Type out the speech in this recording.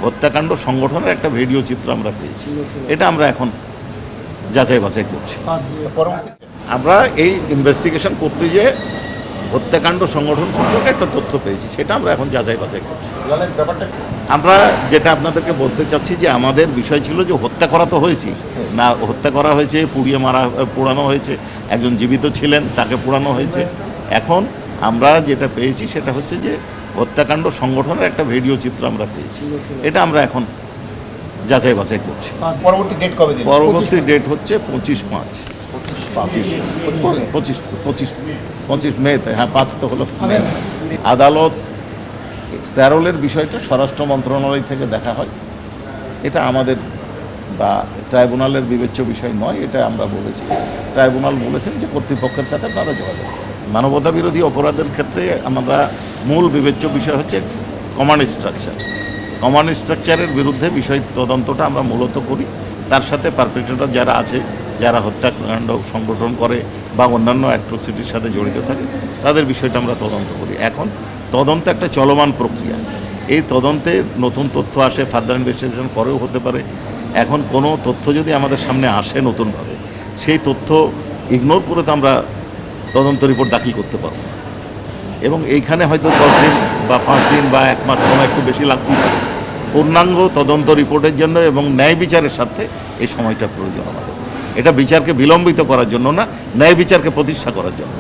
হত্যাকাণ্ড সংগঠনের একটা ভিডিও চিত্র আমরা পেয়েছি। এটা আমরা এখন যাচাই বাছাই করছি। আমরা এই ইনভেস্টিগেশন করতে গিয়ে হত্যাকাণ্ড সংগঠন সম্পর্কে একটা তথ্য পেয়েছি, সেটা আমরা এখন যাচাই বাছাই করছি। আমরা যেটা আপনাদেরকে বলতে চাচ্ছি যে আমাদের বিষয় ছিল যে হত্যা করা তো হয়েছে না, হত্যা করা হয়েছে, পোড়ানো হয়েছে, একজন জীবিত ছিলেন তাকে পোড়ানো হয়েছে। এখন আমরা যেটা পেয়েছি সেটা হচ্ছে যে হত্যাকাণ্ড সংগঠনের একটা ভিডিও চিত্র আমরা পেয়েছি, এটা আমরা এখন যাচাই বাছাই করছি। পরবর্তী ডেট কবে দিন? পরবর্তী ডেট হচ্ছে 25 মেতে। হ্যাঁ, 5 তো হলো মে। আদালত প্যারোলের বিষয়টা স্বরাষ্ট্র মন্ত্রণালয় থেকে দেখা হয়, এটা আমাদের বা ট্রাইব্যুনালের বিবেচ্য বিষয় নয়, এটা আমরা বলেছি। ট্রাইব্যুনাল বলেছেন যে কর্তৃপক্ষের সাথে তারা যোগাযোগ। মানবতা বিরোধী অপরাধের ক্ষেত্রে আমরা মূল বিবেচ্য বিষয় হচ্ছে কমান্ড স্ট্রাকচার। কমান্ড স্ট্রাকচারের বিরুদ্ধে বিষয় তদন্তটা আমরা মূলত করি, তার সাথে পারপেট্রেটর যারা আছে, যারা হত্যাকাণ্ড সংগঠন করে বা অন্যান্য অ্যাট্রোসিটির সাথে জড়িত থাকে, তাদের বিষয়টা আমরা তদন্ত করি। এখন তদন্ত একটা চলমান প্রক্রিয়া, এই তদন্তে নতুন তথ্য আসে, ফার্দার ইনভেস্টিগেশন করেও হতে পারে। এখন কোনো তথ্য যদি আমাদের সামনে আসে নতুনভাবে, সেই তথ্য ইগনোর করে তো আমরা তদন্ত রিপোর্ট দাখিল করতে পারব না। এবং এইখানে হয়তো 10 দিন বা 5 দিন বা 1 মাস সময় একটু বেশি লাগতেই পারে পূর্ণাঙ্গ তদন্ত রিপোর্টের জন্য, এবং ন্যায় বিচারের স্বার্থে এই সময়টা প্রয়োজন আমাদের। এটা বিচারকে বিলম্বিত করার জন্য না, ন্যায় বিচারকে প্রতিষ্ঠা করার জন্য।